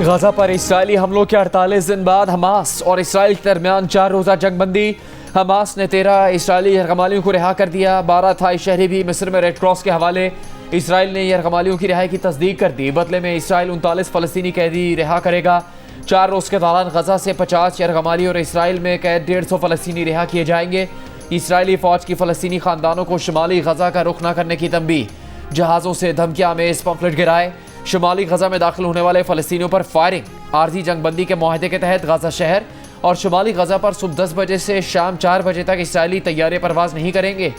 गजा पर इसराइली हमलों के 48 दिन बाद हमास और इसराइल के दरमियान 4 रोज़ा जंगबंदी। हमास ने 13 इसराइली यरगमालियों को रिहा कर दिया। 12 थाई शहरी भी मिस्र में रेड क्रॉस के हवाले। इसराइल ने यरगमालियों की रिहाई की तस्दीक कर दी। बदले में इसराइल 39 फ़लस्तीनी कैदी रिहा करेगा। 4 रोज़ के दौरान गजा से 50 यरगमाली और इसराइल में कैद 150 फ़लस्तीनी रिहा किए जाएंगे। इसराइली फ़ौज की फ़लस्तीनी ख़ानदानों को शुमाली गजा का रुख न करने की तंबीह। जहाज़ों से धमकियां में पंफलेट गिराए। शुमाली गजा में दाखिल होने वाले फ़लस्तीनियों पर फायरिंग। आर्जी जंगबंदी के माहदे के तहत गजा शहर और शुमाली गजा पर सुबह 10 बजे से शाम 4 बजे तक इसराइली तैयारे परवाज नहीं करेंगे।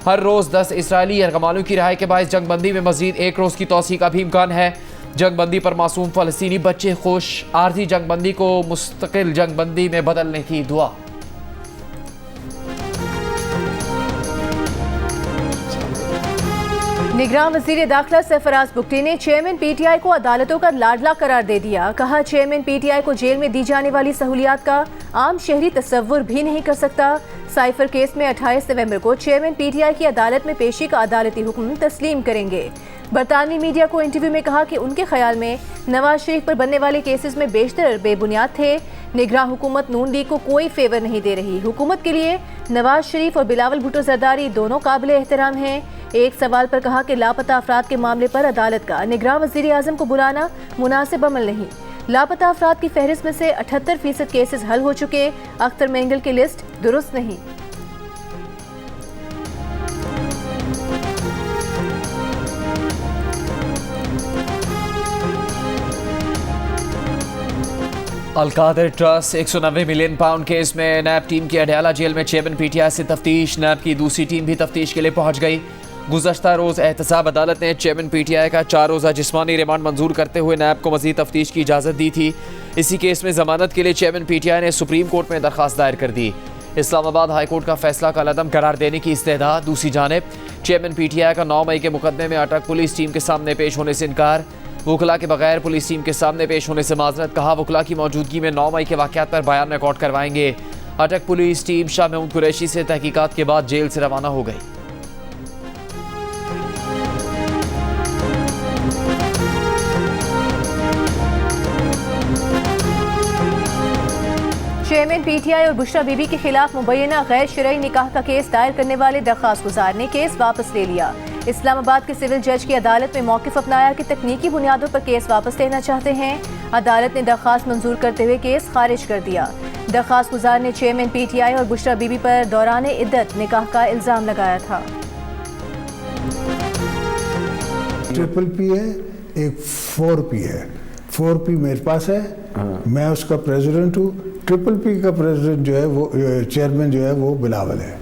हर रोज़ 10 इसराइली यरगमालियों की रिहाई के बाद जंगबंदी में मजीद 1 रोज़ की तौसीक का भी इम्कान है। जंगबंदी पर मासूम फ़लस्तीनी बच्चे खुश। आर्जी जंगबंदी को मुस्तकिल जंगबंदी में बदलने की दुआ। निगरान वज़ीर दाखिला सरफराज बुगटी ने चेयरमैन पीटीआई को अदालतों का लाडला करार दे दिया। कहा, चेयरमैन पीटीआई को जेल में दी जाने वाली सहूलियात का आम शहरी तस्वुर भी नहीं कर सकता। साइफर केस में 28 नवंबर को चेयरमैन पीटीआई की अदालत में पेशी का अदालती हुक्म तस्लीम करेंगे। बरतानवी मीडिया को इंटरव्यू में कहा कि उनके ख्याल में नवाज शरीफ पर बनने वाले केसेस में बेशतर बेबुनियाद थे। निगरान हुकूमत नून लीग को कोई फेवर नहीं दे रही। हुकूमत के लिए नवाज शरीफ और बिलावल भुट्टो जरदारी दोनों काबिल एहतराम हैं। एक सवाल पर कहा कि लापता अफराद के मामले पर अदालत का निगरान वज़ीर आज़म को बुलाना मुनासिब अमल नहीं। लापता अफराद की फहरिस्त में से 78% केसेस हल हो चुके। अख्तर मेंगल की लिस्ट दुरुस्त नहीं। Al-Qadir trust 190 million pound case में नैब टीम की अडयाला जेल में चेयरमैन पीटीआई से तफ्तीश। नैब की दूसरी टीम भी तफ्तीश के लिए पहुंच गई। गुज़श्ता रोज़ एहतसाब अदालत ने चेयरमैन पीटीआई का 4 रोज़ा जिस्मानी रिमांड मंजूर करते हुए नैब को मज़ीद तफ्तीश की इजाज़त दी थी। इसी केस में ज़मानत के लिए चेयरमैन पीटीआई ने सुप्रीम कोर्ट में दरख्वास्त दायर कर दी। इस्लामाबाद हाई कोर्ट का फैसला कलअदम करार देने की इस्तेदा। दूसरी जानिब चेयरमैन पीटीआई का 9 मई के मुकदमे में अटक पुलिस टीम के सामने पेश होने से इनकार। वकला के बगैर पुलिस टीम के सामने पेश होने से माजरत। कहा, वकला की मौजूदगी में 9 मई के वाक़यात पर बयान रिकॉर्ड करवाएंगे। अटक पुलिस टीम शाह महमूद कुरैशी से तहकीकात के बाद जेल से रवाना हो गई। चेयरमैन पीटीआई और बुशरा बीबी के खिलाफ मुबैना गैर शरई निकाह का केस दायर करने वाले दरख्वास्त गुजार ने केस वापस ले लिया। इस्लामाबाद के सिविल जज की अदालत में मौक़िफ़ अपनाया कि तकनीकी बुनियादों पर केस वापस लेना चाहते हैं। अदालत ने दरख्वास्त मंजूर करते हुए केस खारिज कर दिया। दरख्वास्त गुजार ने चेयरमैन पीटीआई और बुशरा बीबी पर दौरान इद्दत निकाह का इल्ज़ाम लगाया था। ट्रिपल पी है, एक 4P है। 4P मेरे पास है, मैं उसका प्रेसिडेंट हूँ। ट्रिपल पी का प्रेसिडेंट जो है वो चेयरमैन जो है वो बिलावल है।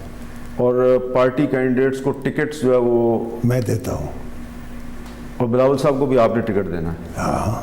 और पार्टी कैंडिडेट्स को टिकट्स जो है वो मैं देता हूँ। और बिलावल साहब को भी आपने टिकट देना है? हाँ,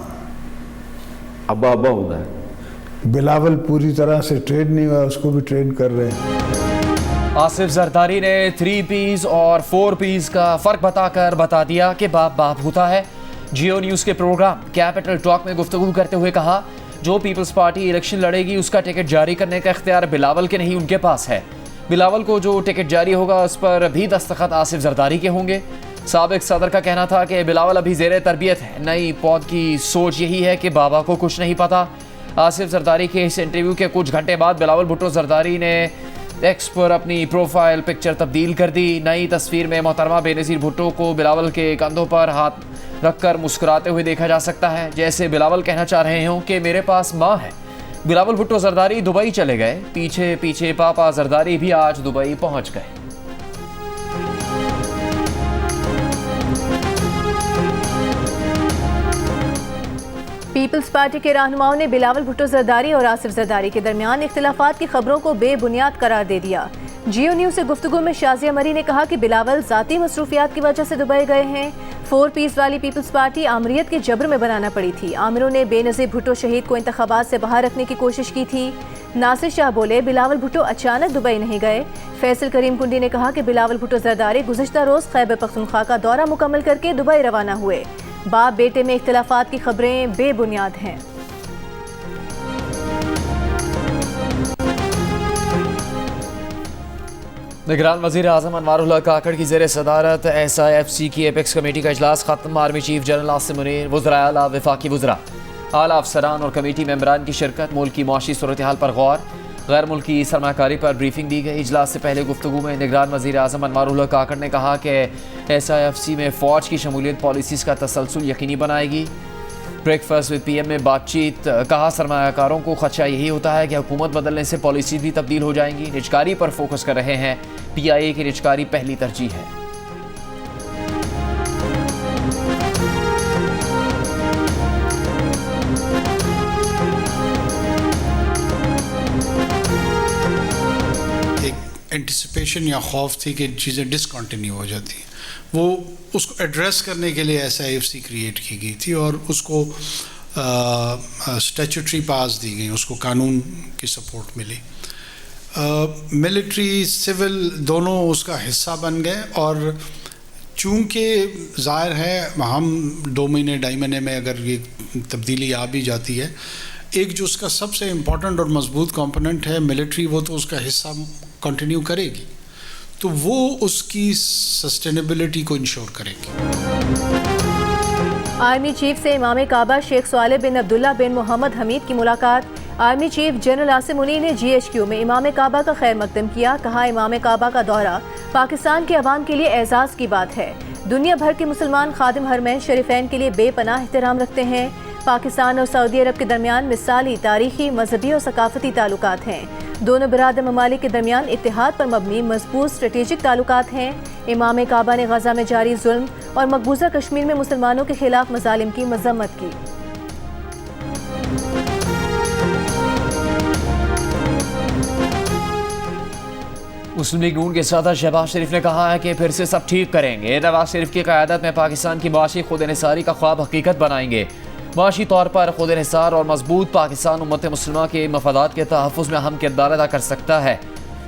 अब्बा अब्बा होता है। बिलावल पूरी तरह से ट्रेन नहीं हुआ, उसको भी ट्रेन कर रहे हैं। आसिफ जरदारी ने 3Ps और 4Ps का फ़र्क बताकर बता दिया कि बाप बाप होता है। जियो न्यूज़ के प्रोग्राम कैपिटल टॉक में गुफ्तगू करते हुए कहा, जो पीपल्स पार्टी इलेक्शन लड़ेगी उसका टिकट जारी करने का इख्तियार बिलावल के नहीं उनके पास है। बिलावल को जो टिकट जारी होगा उस पर भी दस्तखत आसिफ जरदारी के होंगे। साबिक सदर का कहना था कि बिलावल अभी ज़ेरे तरबियत है। नई पौध की सोच यही है कि बाबा को कुछ नहीं पता। आसिफ जरदारी के इस इंटरव्यू के कुछ घंटे बाद बिलावल भुट्टो जरदारी ने एक्स पर अपनी प्रोफाइल पिक्चर तब्दील कर दी। नई तस्वीर में मोहतरमा बेनज़ीर भुट्टो को बिलावल के कंधों पर हाथ रखकर मुस्कुराते हुए देखा जा सकता है, जैसे बिलावल कहना चाह रहे हों कि मेरे पास माँ है। बिलावल भुट्टो जरदारी दुबई चले गए। पीछे पीछे पापा जरदारी भी आज दुबई पहुंच गए। पीपल्स पार्टी के रहनुमाओं ने बिलावल भुट्टो जरदारी और आसिफ जरदारी के दरमियान इख्तिलाफात की खबरों को बेबुनियाद करार दे दिया। जियो न्यूज़ से गुफ्तगू में शाजिया मरी ने कहा कि बिलावल ज़ाती मसरूफियात की वजह से दुबई गए हैं। 4Ps वाली पीपल्स पार्टी आमरीत के जबर में बनाना पड़ी थी। आमिरों ने बेनज़ीर भुट्टो शहीद को इंतखाबात से बाहर रखने की कोशिश की थी। नासिर शाह बोले, बिलावल भुट्टो अचानक दुबई नहीं गए। फैसल करीम कुंडी ने कहा कि बिलावल भुट्टो जरदारी गुज़श्ता रोज़ खैबर पख्तूनख्वा का दौरा मुकम्मल करके दुबई रवाना हुए। बाप बेटे में इख्तिलाफात की खबरें बेबुनियाद हैं। निगरान वज़ीर आज़म अनवारुल्लाह काकड़ की ज़ेर सदारत SIFC की एपेक्स कमेटी का इजलास खत्म। Army chief general Asim Munir, वज़राए आला, वफाकी वज़रा, आला अफसरान और कमेटी मेंबरान की शिरकत, मुल्क की मुआशी सूरत हाल पर गौर, गैर मुल्की सरमाकारी पर ब्रीफिंग दी गई। इजलास से पहले गुफ्तगू में निगरान वज़ीर आज़म अनवारुल हक काकड़ ने कहा कि SIFC में फ़ौज की शमूलियत पॉलिसीज़ का तसलसल यकीनी बनाएगी। ब्रेकफास्ट विद PM में बातचीत, कहा सरमायाकारों को खदशा यही होता है कि हुकूमत बदलने से पॉलिसी भी तब्दील हो जाएंगी। निजकारी पर फोकस कर रहे हैं, PIA की निजकारी पहली तरजीह है। एंटिसिपेशन या खौफ थी कि चीज़ें डिसकंटिन्यू हो जाती हैं, वो उसको एड्रेस करने के लिए SIFC क्रिएट की गई थी और उसको स्टैट्यूटरी पास दी गई, उसको कानून की सपोर्ट मिली। मिलिट्री सिविल दोनों उसका हिस्सा बन गए और चूँकि ज़ाहिर है हम 2 महीने 2.5 महीने में अगर ये तब्दीली आ भी जाती है, एक जो उसका सबसे इम्पॉर्टेंट और मजबूत कंपोनेंट है मिलिट्री, वो तो उसका हिस्सा कंटिन्यू करेगी, तो वो उसकी सस्टेनेबिलिटी को इंश्योर करेगी। आर्मी चीफ से इमाम काबा शेख सालेह बिन अब्दुल्ला बिन मोहम्मद हमीद की मुलाकात। Army chief general Asim Munir ने GHQ में इमाम काबा का खैर मकदम किया। कहा, इमाम काबा का दौरा पाकिस्तान के अवाम के लिए एजाज़ की बात है। दुनिया भर के मुसलमान खादिम हरमैन शरीफैन के लिए बेपनाह एहतराम रखते हैं। पाकिस्तान और सऊदी अरब के दरमियान मिसाली तारीखी, मजहबी और सकाफती ताल्लुकात हैं। दोनों बिरादर ममालिक के दरमियान इत्तेहाद पर मबनी मजबूत स्ट्रेटेजिक ताल्लुकात हैं। इमाम काबा ने गजा में जारी जुल्म और मकबूजा कश्मीर में मुसलमानों के खिलाफ मजालिम की मजम्मत की। मुस्लिम लीग नून के सदर शहबाज शरीफ ने कहा है कि फिर से सब ठीक करेंगे। नवाज शरीफ की क़यादत में पाकिस्तान की मुआशी खुद इन्हिसारी का ख्वाब हकीकत बनाएंगे। मुआशी तौर पर खुद इन्हिसार और मजबूत पाकिस्तान उम्मत मुस्लिमा के मफादात के तहफ़्फ़ुज़ में अहम किरदार अदा कर सकता है।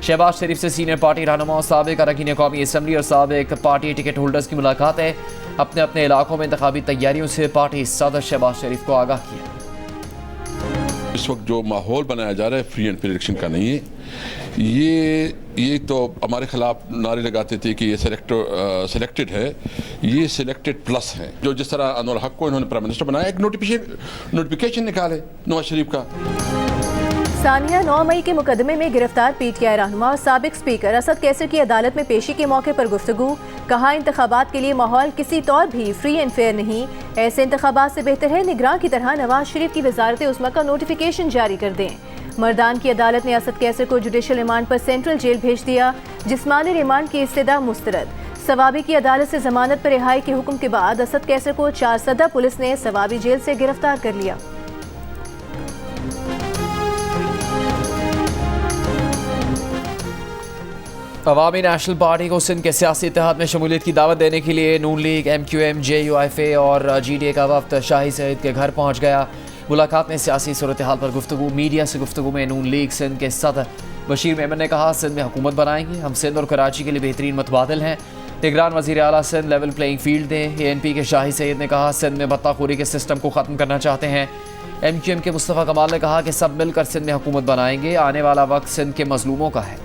शहबाज शरीफ से सीनियर पार्टी रहनुमा, साबिक़ अरकान कौमी असम्बली और साबिक़ पार्टी टिकट होल्डर्स की मुलाकातें। अपने अपने इलाकों में इंतखाबी तैयारियों से पार्टी सदर शहबाज शरीफ को आगाह किया। इस वक्त जो माहौल बनाया जा रहा है फ्री एंड फेयर इलेक्शन का नहीं है। ये तो हमारे खिलाफ नारे लगाते थे कि ये सिलेक्टेड है, ये सिलेक्टेड प्लस है। जो जिस तरह अनवर हक को इन्होंने प्राइम मिनिस्टर बनाया, एक नोटिफिकेशन निकाले नवाज शरीफ का। सानिया 9 मई के मुकदमे में गिरफ्तार PTI रहनुमा और साबिक स्पीकर असद कैसर की अदालत में पेशी के मौके पर गुफ्तगू। कहा, इंतखाबात के लिए माहौल किसी तौर भी फ्री एंड फेयर नहीं। ऐसे इंतखाबात से बेहतर है निगरान की तरह नवाज शरीफ की वजारत उस्मा का नोटिफिकेशन जारी कर दें। मर्दान की अदालत ने असद कैसर को जुडिशल रिमांड पर सेंट्रल जेल भेज दिया। जिस्मानी रिमांड की इस्तदा मुस्तरद। सवाबी की अदालत से जमानत पर रिहाई के हुक्म के बाद असद कैसर को 4 सदा पुलिस ने सवाबी जेल से गिरफ्तार कर लिया। अवामी नेशनल पार्टी को सिंध के सियासी इत्तेहाद में शमूलियत की दावत देने के लिए नून लीग, MQM, JUIFA और GDA का वफ्द शाही सईद के घर पहुँच गया। मुलाकात में सियासी सूरत हाल पर गुफ्तगू। मीडिया से गुफ्तगू में नून लीग सिंध के सदर बशीर मेमन ने कहा, सिंध में हुकूमत बनाएंगे, हम सिंध और कराची के लिए बेहतरीन मतबादल हैं। निगरान वज़ीर आला सिंध लेवल प्लेइंग फील्ड दें। ANP के शाही सईद ने कहा, सिंध में बत्ताखोरी के सिस्टम को ख़त्म करना चाहते हैं। MQM के मुस्तफ़ा कमाल ने कहा कि सब मिलकर सिंध में हुकूमत बनाएंगे, आने वाला वक्त सिंध के मजलूमों का है।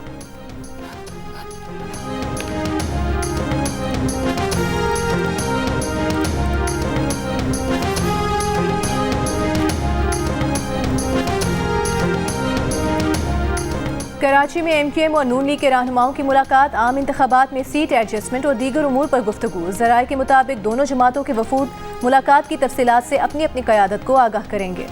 कराची में MQM और नून लीग के रहनुमाओं की मुलाकात। आम इंतखाबात में सीट एडजस्टमेंट और दीगर उमूर पर गुफ्तगू। ज़राए के मुताबिक दोनों जमातों के वफूद मुलाकात की तफसीलात से अपनी अपनी क़यादत को आगाह करेंगे।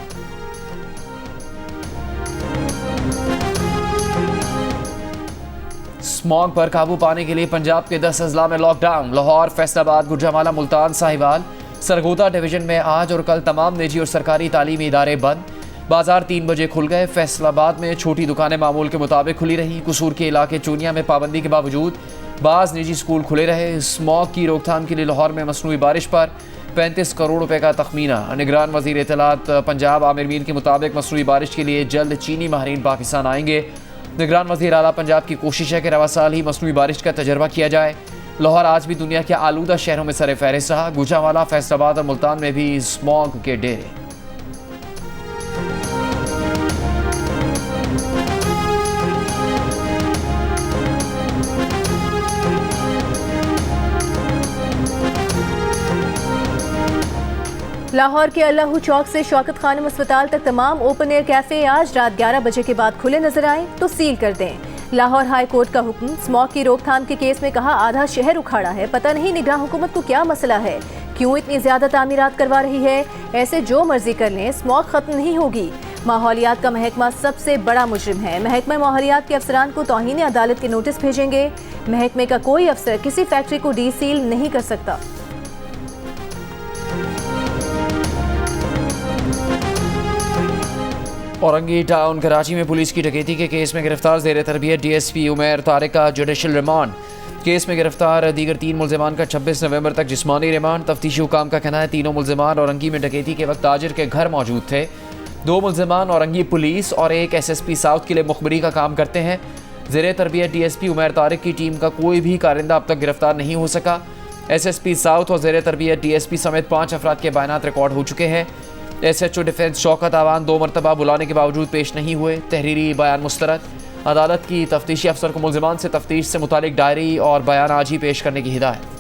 स्मॉग पर काबू पाने के लिए पंजाब के 10 अजला में लॉकडाउन। लाहौर, फैसलाबाद, गुजरांवाला, मुल्तान, साहिवाल, सरगोदा डिवीजन में आज और कल तमाम निजी और सरकारी तालीमी इदारे बंद। बाजार 3 बजे खुल गए। फैसलाबाद में छोटी दुकानें मामूल के मुताबिक खुली रही। कसूर के इलाके चूनिया में पाबंदी के बावजूद बाज़ निजी स्कूल खुले रहे। स्मॉग की रोकथाम के लिए लाहौर में मसनूई बारिश पर 35 करोड़ रुपए का तखमीना। निगरान वज़ीर इत्तलात पंजाब आमिर मीर के मुताबिक मसनूई बारिश के लिए जल्द चीनी माहिरीन पाकिस्तान आएंगे। निगरान वज़ीर आला पंजाब की कोशिश है कि रवा साल ही मसनूई बारिश का तजर्बा किया जाए। लाहौर आज भी दुनिया के आलूदा शहरों में सर फहरिस्त रहा। गुजरांवाला, फैसलाबाद और मुल्तान में भी स्मॉग के डेरे। लाहौर के अल्लाहू चौक से शौकत खानम अस्पताल तक तमाम ओपन एयर कैफे आज रात 11 बजे के बाद खुले नजर आए तो सील कर दें। लाहौर हाई कोर्ट का हुक्म, स्मॉग की रोकथाम के केस में कहा आधा शहर उखाड़ा है, पता नहीं निगरान हुकूमत को क्या मसला है, क्यों इतनी ज्यादा तामीरात करवा रही है, ऐसे जो मर्जी कर लें स्मॉग खत्म नहीं होगी। माहौलियात का महकमा सबसे बड़ा मुजरिम है, महकमा माहौलियात के अफसरान को तौहीन अदालत के नोटिस भेजेंगे। महकमे का कोई अफसर किसी फैक्ट्री को डी सील नहीं कर सकता। औरंगी टाउन कराची में पुलिस की डकैती के केस में गिरफ्तार ज़ेर तरबियत डीएसपी उमैर तारिक का जुडिशल रिमांड। केस में गिरफ्तार दीगर 3 मुल्ज़िमान का 26 नवंबर तक जिस्मानी रिमांड। तफ्तीशी हुकाम का कहना है तीनों मुल्ज़िमान औरंगी में डकैती के वक्त ताजिर के घर मौजूद थे। 2 मुल्ज़िमान औरंगी पुलिस और एक SSP साउथ के लिए मुखबरी का काम करते हैं। ज़ेर तरबियत डीएसपी उमैर तारिक की टीम का कोई भी कारिंदा अब तक गिरफ्तार नहीं हो सका। SSP साउथ और ज़ेर तरबियत DSP समेत 5 अफराद के बयानात रिकॉर्ड हो चुके हैं। SHO डिफेंस शौकत आवान 2 मरतबा बुलाने के बावजूद पेश नहीं हुए, तहरीरी बयान मुस्तरद। अदालत की तफ्तीशी अफसर को मुल्ज़िमान से तफ्तीश से मुतालिक डायरी और बयान आज ही पेश करने की हिदायत।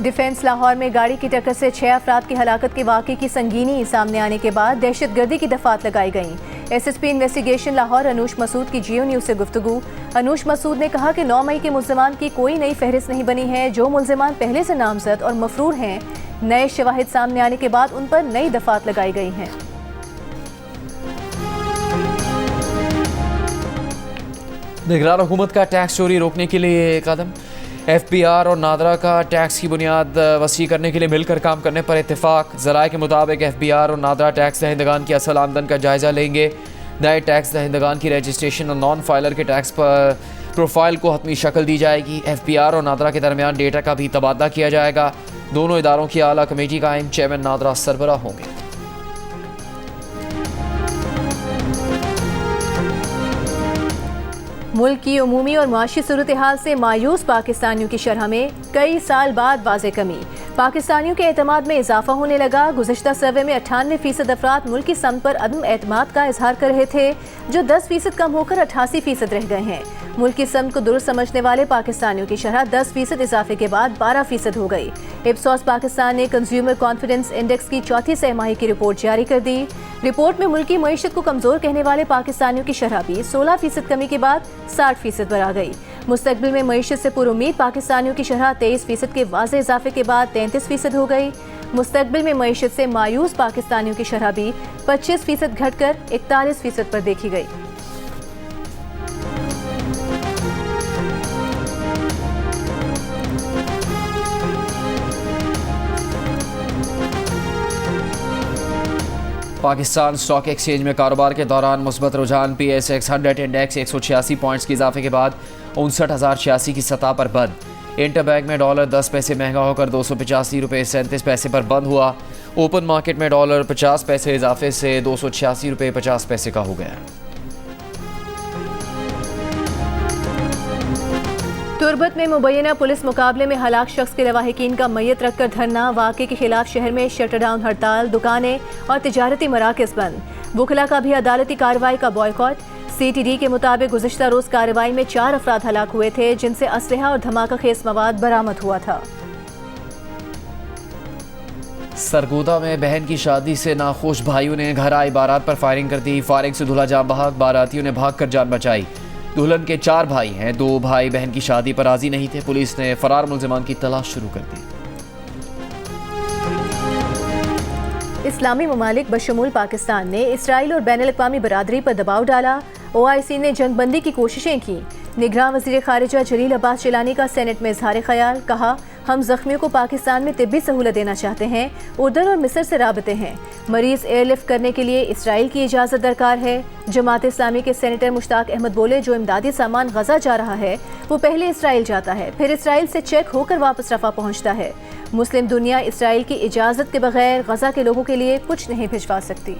डिफेंस लाहौर में गाड़ी की टक्कर से 6 अफराद की हलाकत के वाक़े की संगीनी सामने आने के बाद दहशतगर्दी की दफात लगाई गई। SSP इन्वेस्टिगेशन लाहौर अनूश मसूद की जियो न्यूज़ से गुफ्तगू। अनूश मसूद ने कहा कि 9 मई के मुल्ज़िमान की कोई नई फहरिस्त नहीं बनी है। जो मुल्ज़िमान पहले से नामजद और मफरूर हैं, नए शवाहिद सामने आने के बाद उन पर नई दफात लगाई गई हैं। निगरान हुकूमत का टैक्स चोरी रोकने के लिए कदम। FBR और नादरा का टैक्स की बुनियाद वसी करने के लिए मिलकर काम करने पर इत्तेफाक। ज़राए के मुताबिक FBR और नादरा टैक्स दहिंदगान की असल आमदन का जायज़ा लेंगे। नए टैक्स दहिंदगान की रजिस्ट्रेशन और नॉन फाइलर के टैक्स पर प्रोफाइल को हतमी शक्ल दी जाएगी। FBR और नादरा के दरमियान डेटा का भी तबादला किया जाएगा। दोनों इदारों की आला कमेटी कायम, चेयरमैन नादरा सरबराह होंगे। मुल्क की उमूमी और माशी सूरत हाल से मायूस पाकिस्तानियों की शरह में कई साल बाद वाज़े कमी। पाकिस्तानियों के एतमाद में इजाफा होने लगा। गुज़श्ता सर्वे में 98% अफराद मुल्क की समत पर अदम एतमाद का इजहार कर रहे थे, जो 10% कम होकर 88% रह गए हैं। मुल्क की समत को दुरुस्त समझने वाले पाकिस्तानियों की शरह 10% इजाफे के बाद 12% हो गई। इप्सॉस पाकिस्तान ने कंज्यूमर कॉन्फिडेंस इंडेक्स की चौथी तिमाही की रिपोर्ट जारी कर दी। रिपोर्ट में मुल्क की मईशत को कमजोर कहने वाले पाकिस्तानियों की शरह भी 16% कमी के बाद 60% पर आ गई। मुस्तकबिल में मईशत से पुरुमीद पाकिस्तानियों की शरह 23% के वाज़े इजाफे के बाद 33% हो गई। मुस्तकबिल में मईशत से मायूस पाकिस्तानियों की शरह भी 25% घटकर 41% पर देखी गई। पाकिस्तान स्टॉक एक्सचेंज में कारोबार के दौरान मुस्बत रुझान। PSX 100 इंडेक्स 186 पॉइंट्स के इजाफे के बाद 59,086 की सतह पर बंद। इंटरबैंक में डॉलर 10 पैसे महंगा होकर 285 रुपये 37 पैसे पर बंद हुआ। ओपन मार्केट में डॉलर 50 पैसे इजाफे से 286 रुपये 50 पैसे का हो गया। तुर्बत में मुबैना पुलिस मुकाबले में हलाक शख्स के लवाहिकीन का मैयत रखकर धरना। वाक़े के खिलाफ शहर में शटरडाउन हड़ताल, दुकानें और तिजारती मराकज़ बंद। वुकला का भी अदालती कार्रवाई का बॉयकॉट। CTD के मुताबिक गुज़श्ता रोज कार्रवाई में 4 अफराद हलाक हुए थे, जिनसे असलहा और धमाका खेज मवाद बरामद हुआ था। सरगोदा में बहन की शादी से नाखुश भाइयों ने घर आई बारात पर फायरिंग कर दी। फायरिंग से दूल्हा जान बहक, बारातियों ने भागकर जान बचाई। दुल्हन के 4 भाई हैं, 2 भाई बहन की शादी पर राजी नहीं थे। पुलिस ने फरार मुल्ज़िमान की तलाश शुरू कर दी। इस्लामी ममालिक बशमूल पाकिस्तान ने इसराइल और बैनुल अक़वामी बरादरी पर दबाव डाला। OIC ने जंगबंदी की कोशिशें की। निगरान वज़ीर ख़ारिजा जलील अब्बास जिलानी का सेनेट में इज़हार ख़याल। कहा, हम ज़ख्मियों को पाकिस्तान में तिब्बी सहूलत देना चाहते हैं। उर्दन और मिस्र से राबते हैं। मरीज़ एयरलिफ्ट करने के लिए इसराइल की इजाज़त दरकार है। जमात इस्लामी के सेनेटर मुश्ताक अहमद बोले, जो इमदादी सामान गजा जा रहा है वो पहले इसराइल जाता है, फिर इसराइल से चेक होकर वापस रफा पहुँचता है। मुस्लिम दुनिया इसराइल की इजाज़त के बगैर गजा के लोगों के लिए कुछ नहीं भिजवा सकती।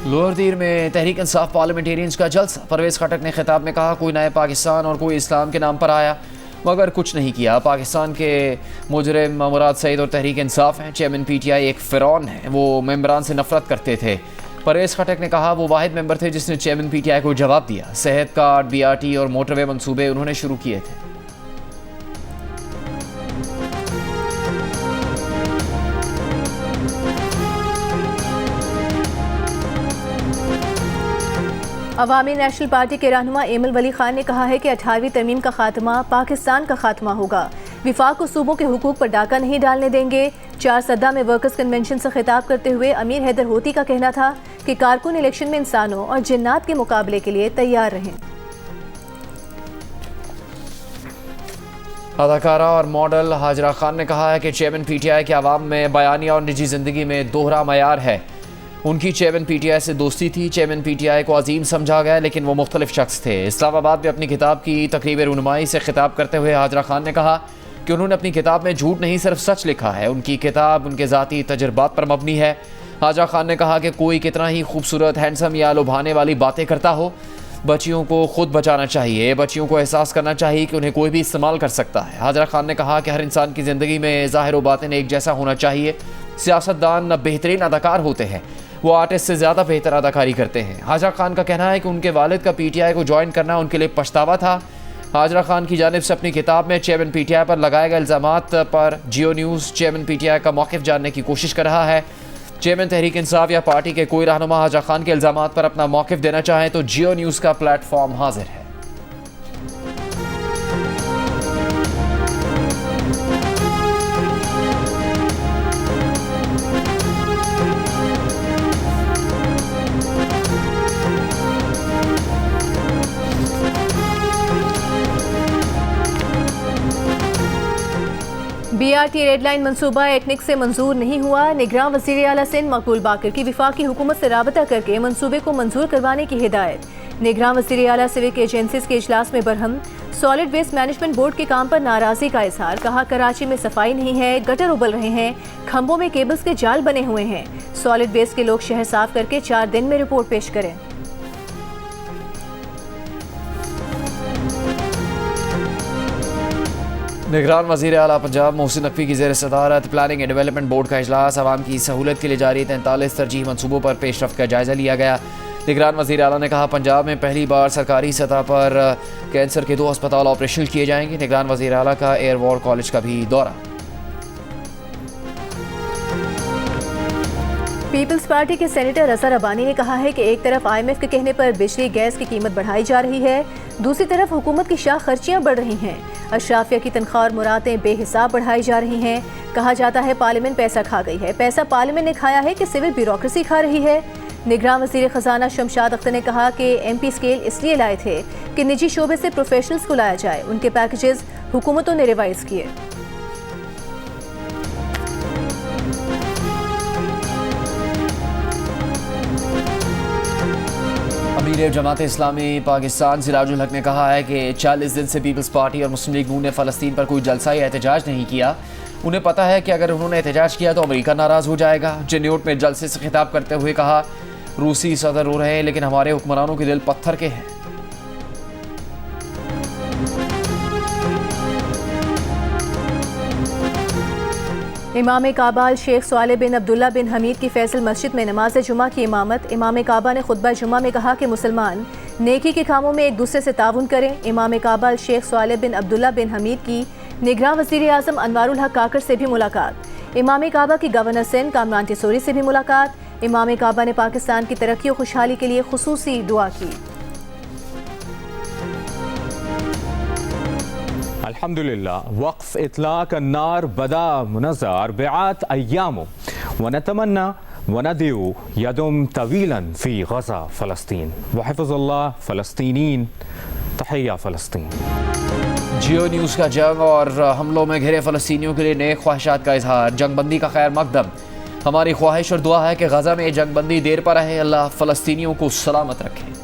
लोअर दीर में तहरीक इंसाफ पार्लियामेंटेरियंस का जलसा। परवेज़ खटक ने खिताब में कहा, कोई नए पाकिस्तान और कोई इस्लाम के नाम पर आया। मगर कुछ नहीं किया। पाकिस्तान के मुजरिम मुराद सईद और तहरीक इंसाफ हैं। चेयरमैन PTI एक फ़िरौन है, वो मेंबरान से नफरत करते थे। परवेज़ खटक ने कहा वो वाहिद मेंबर थे जिसने चेयरमैन PTI को जवाब दिया। सेहत कार्ड, BRT और मोटरवे मंसूबे उन्होंने शुरू किए थे। अवामी नेशनल पार्टी के रहनुमा एमल वली खान ने कहा है कि 18वीं तरमीम का खात्मा पाकिस्तान का खात्मा होगा। विफाक को सूबों के हुकूक पर डाका नहीं डालने देंगे। 4 सद्दा में वर्कर्स कन्वेंशन से खिताब करते हुए अमीर हैदर होती का कहना था कि कारकुन इलेक्शन में इंसानों और जिन्नात के मुकाबले के लिए तैयार रहें। अदाकारा और मॉडल हाजरा खान ने कहा है कि चेयरमैन PTI के अवाम में बयानिया और निजी ज़िंदगी में दोहरा मयार है। उनकी चेयरमैन PTI से दोस्ती थी। चेयरमैन PTI को अजीम समझा गया, लेकिन वो मुख्तलिफ शख्स थे। इस्लामाबाद में अपनी किताब की तकरीब रुनुमाई से खिताब करते हुए हाजरा खान ने कहा कि उन्होंने अपनी किताब में झूठ नहीं सिर्फ सच लिखा है। उनकी किताब उनके ज़ाती तजुर्बात पर मबनी है। हाजरा खान ने कहा कि कोई कितना ही खूबसूरत, हैंडसम या लुभाने वाली बातें करता हो, बच्चियों को खुद बचाना चाहिए। बच्चियों को एहसास करना चाहिए कि उन्हें कोई भी इस्तेमाल कर सकता है। हाजरा खान ने कहा कि हर इंसान की ज़िंदगी में ज़ाहिर व बातिन एक जैसा होना चाहिए। सियासतदान बेहतरीन अदाकार होते हैं, वो आर्टिस्ट से ज़्यादा बेहतर अदाकारी करते हैं। हाजरा खान का कहना है कि उनके वालिद का PTI को ज्वाइन करना उनके लिए पछतावा था। हाजरा खान की जानिब से अपनी किताब में चेयरमैन PTI पर लगाए गए इल्ज़ामात पर जियो न्यूज़ चेयरमैन PTI का मौक़िफ़ जानने की कोशिश कर रहा है। चेयरमैन तहरीक इंसाफ या पार्टी के कोई रहनुमा हाजरा खान के इल्ज़ामात पर अपना मौक़िफ़ देना चाहें तो जियो न्यूज़ का प्लेटफॉर्म हाजिर है। BRT रेड लाइन मनसूबा एक्निक से मंजूर नहीं हुआ। निगरान वज़ीर आला सिंध मकबूल बाकर की विफाकी हुकूमत से राबता करके मंसूबे को मंजूर करवाने की हिदायत। निगरान वज़ीर आला सिविक एजेंसीज के इजलास में Barham. Solid waste management board के काम पर नाराजगी का इजहार। कहा कराची में सफाई नहीं है, गटर उबल रहे हैं, खंभों में केबल्स के जाल बने हुए हैं। सॉलिड वेस्ट के लोग शहर साफ करके 4 दिन में रिपोर्ट पेश करें। निगरान वज़ीर आला पंजाब मोहसिन नकवी की ज़ेर सदारत प्लानिंग एंड डेवलपमेंट बोर्ड का इजलास। आवाम की सहूलत के लिए जारी 43 तरजीह मनसूबों पर पेशरफ्त का जायज़ा लिया गया। निगरान वज़ीर आला ने कहा पंजाब में पहली बार सरकारी सतह पर कैंसर के 2 अस्पताल ऑपरेशनल किए जाएंगे। निगरान वज़ीर आला का एयर वॉर कॉलेज का भी दौरा। पीपल्स पार्टी के सेनेटर रज़ा रबानी ने कहा है कि एक तरफ IMF के कहने पर बिजली गैस की कीमत बढ़ाई जा रही है, दूसरी तरफ हुकूमत की शाह खर्चियाँ बढ़ रही हैं। अशराफिया की तनख्वाह और मुरादें बेहिसाब बढ़ाई जा रही हैं। कहा जाता है पार्लियामेंट पैसा खा गई है। पैसा पार्लियामेंट ने खाया है कि सिविल ब्यूरोक्रेसी खा रही है। निगरान वज़ीर ख़जाना शमशाद अख्तर ने कहा कि MP स्केल इसलिए लाए थे कि निजी शोबे से प्रोफेशनल्स को लाया जाए। उनके पैकेजेस हुकूमतों ने रिवाइज किए। अमीर जमात इस्लामी पाकिस्तान सिराजुल हक ने कहा है कि 40 दिन से पीपल्स पार्टी और मुस्लिम लीग नून ने फ़लस्तीन पर कोई जलसा या एहतजाज नहीं किया। उन्हें पता है कि अगर उन्होंने एहतजाज किया तो अमेरिका नाराज़ हो जाएगा। जन्यूट में जलसे से खिताब करते हुए कहा रूसी सदर रो रहे हैं लेकिन हमारे हुक्मरानों के दिल पत्थर के हैं। इमाम काबा शेख सालेह बिन अब्दुल्ला बिन हमीद की फैसल मस्जिद में नमाज जुमा की इमामत। इमाम काबा ने खुतबा जुमा में कहा कि मुसलमान नेकी के कामों में एक दूसरे से ताउन करें। इमाम काबा शेख सालेह बिन अब्दुल्ला बिन हमीद की निगरान वज़ीर आज़म अनवारुल हक काकर से भी मुलाकात। इमाम काबा की गवर्नर सिंध कामरान तिसोरी से भी मुलाकात। इमाम काबा ने पाकिस्तान की तरक्की और खुशहाली के लिए खुसूसी दुआ की। अल्हम्दुलिल्लाह वक्फ इतलाक अन्नार बदा मुनज़्ज़ा अर्बआत अय्याम व नतमन्ना व नदउ यदुम तवीलन फ़ी गज़ा फ़लस्तीन व हिफ़्ज़ुल्लाह फ़लस्तीनीन तहिया फ़लस्तीन। जियो न्यूज़ का जंग और हमलों में घिरे फ़लस्तीनियों के लिए नए ख्वाहिशात का इजहार। जंगबंदी का खैर मकदम। हमारी ख्वाहिश और दुआ है कि गज़ा में जंगबंदी देर पर रहे। अल्लाह फ़लस्तीनियों को सलामत रखे।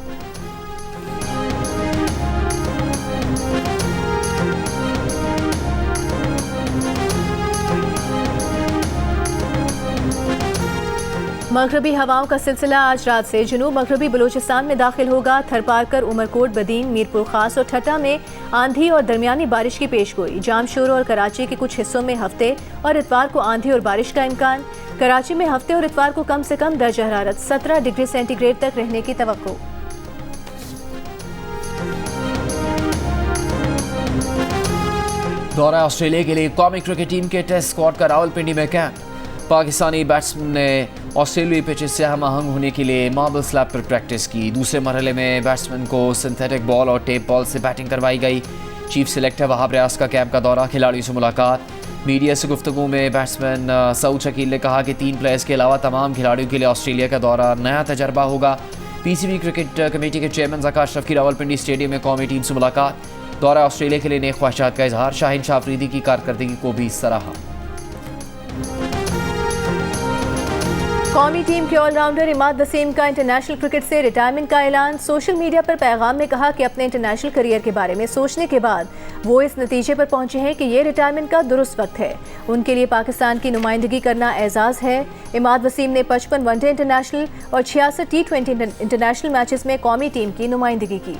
मगरबी हवाओं का सिलसिला आज रात से जनूब मगरबी बलूचिस्तान में दाखिल होगा। थरपारकर, उमरकोट, बदीन, मीरपुर खास और ठट्टा में आंधी और दरमियानी बारिश की पेशगोई। जामशोर और कराची के कुछ हिस्सों में हफ्ते और इतवार को आंधी और बारिश का इम्कान। कराची में हफ्ते और इतवार को कम से कम दर्जा हरारत 17 डिग्री सेंटीग्रेड तक रहने की तवक्को। दौरा ऑस्ट्रेलिया के लिए कौमी क्रिकेट टीम के टेस्ट स्क्वाड का रावलपिंडी में कैंप। पाकिस्तानी बैट्समैन ने ऑस्ट्रेलियाई पिचेस से हम आहंग होने के लिए मार्बल स्लैब पर प्रैक्टिस की। दूसरे मरहले में बैट्समैन को सिंथेटिक बॉल और टेप बॉल से बैटिंग करवाई गई। चीफ सिलेक्टर वहाब रियाज का कैंप का दौरा, खिलाड़ियों से मुलाकात। मीडिया से गुफ्तगू में बैट्समैन सऊद शकील ने कहा कि 3 प्लेयर्स के अलावा तमाम खिलाड़ियों के लिए ऑस्ट्रेलिया का दौरा नया तजर्बा होगा। पीसीबी क्रिकेट कमेटी के चेयरमैन ज़का अशरफ की रावलपिंडी स्टेडियम में कौमी टीम से मुलाकात। दौरा ऑस्ट्रेलिया के लिए नेक ख्वाहिशात का इजहार। शाहीन शाह अफरीदी की कारकर्दगी को भी सराहा। कौमी टीम के ऑलराउंडर इमाद वसीम का इंटरनेशनल क्रिकेट से रिटायरमेंट का ऐलान। सोशल मीडिया पर पैगाम में कहा कि अपने इंटरनेशनल करियर के बारे में सोचने के बाद वो इस नतीजे पर पहुंचे हैं कि ये रिटायरमेंट का दुरुस्त वक्त है। उनके लिए पाकिस्तान की नुमाइंदगी करना एजाज़ है। इमाद वसीम ने 55 वनडे इंटरनेशनल और 66 T20 इंटरनेशनल मैचेस में कौमी टीम की नुमाइंदगी की।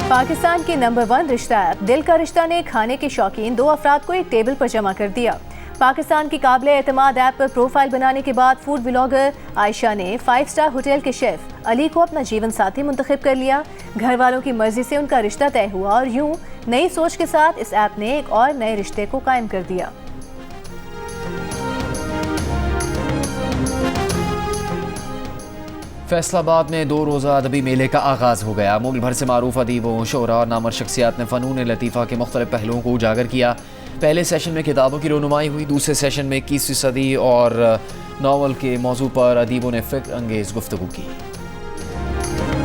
पाकिस्तान की नंबर 1 रिश्ता ऐप दिल का रिश्ता ने खाने के शौकीन 2 अफराद को एक टेबल पर जमा कर दिया। पाकिस्तान की काबिल एतमाद ऐप पर प्रोफाइल बनाने के बाद फूड व्लॉगर आयशा ने 5 स्टार होटल के शेफ अली को अपना जीवन साथी मुंतखब कर लिया। घर वालों की मर्जी से उनका रिश्ता तय हुआ और यूं नई सोच के साथ इस ऐप ने एक और नए रिश्ते को कायम कर दिया। फैसलाबाद में 2 रोज़ा अदबी मेले का आगाज़ हो गया। मुल्क भर से मारूफ अदीबों, शोरा और नामवर शख्सियात ने फ़नून लतीफ़ा के मुख्तलिफ पहलुओं को उजागर किया। पहले सेशन में किताबों की रोनुमाई हुई। दूसरे सेशन में 21वीं सदी और नावल के मौजू पर अदीबों ने फ़िक्र अंगेज़ गुफ्तगू की।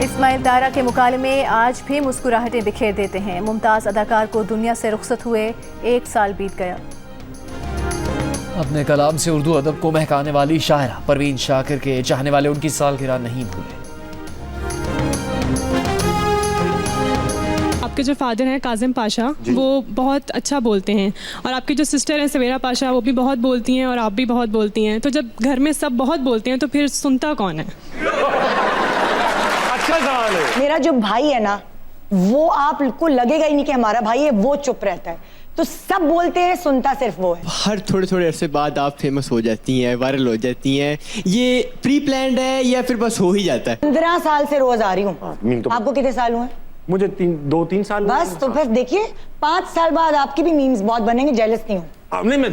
इस्माइल तारा के मुकालमे आज भी मुस्कुराहटें बिखेर देते हैं। मुमताज़ अदाकार को दुनिया से रुखसत हुए 1 साल बीत गया। अपने कलाम से उर्दू अदब को महकाने वाली शायरा परवीन शाकिर के चाहने वाले उनकी सालगिरह नहीं भूले। आपके जो फादर हैं काजिम पाशा, वो बहुत अच्छा बोलते हैं और आपकी जो सिस्टर हैं सवेरा पाशा, वो भी बहुत बोलती हैं और आप भी बहुत बोलती हैं। तो जब घर में सब बहुत बोलते हैं तो फिर सुनता कौन है? अच्छा सवाल है। मेरा जो भाई है ना, वो आपको लगेगा ही नहीं कि हमारा भाई है, वो चुप रहता है। तो सब बोलते हैं, सुनता सिर्फ वो है। हर थोड़े थोड़े अरसे बाद आप फेमस हो जाती हैं, वायरल हो जाती हैं। ये प्री प्लान्ड है या फिर बस हो ही जाता है? 15 साल से रोज आ रही हूँ। आपको कितने साल हुए? मुझे 2-3 साल। बस तो फिर देखिए 5 साल बाद आपकी भी मीम्स बहुत बनेंगे। जेलस नहीं हूँ। नहीं मैं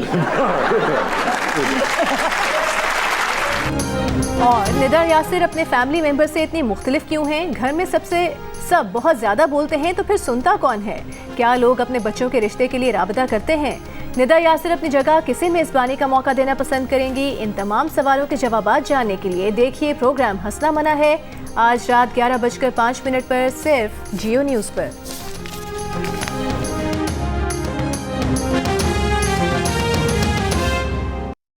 और निदा यासिर अपने फैमिली मेंबर से इतनी मुख्तलिफ क्यों हैं? घर में सब बहुत ज़्यादा बोलते हैं तो फिर सुनता कौन है? क्या लोग अपने बच्चों के रिश्ते के लिए राबता करते हैं? निदा यासिर अपनी जगह किसे मेज़बानी का मौका देना पसंद करेंगी? इन तमाम सवालों के जवाब जानने के लिए देखिए प्रोग्राम हंसना मना है आज रात 11:05 पर सिर्फ जियो न्यूज़ पर।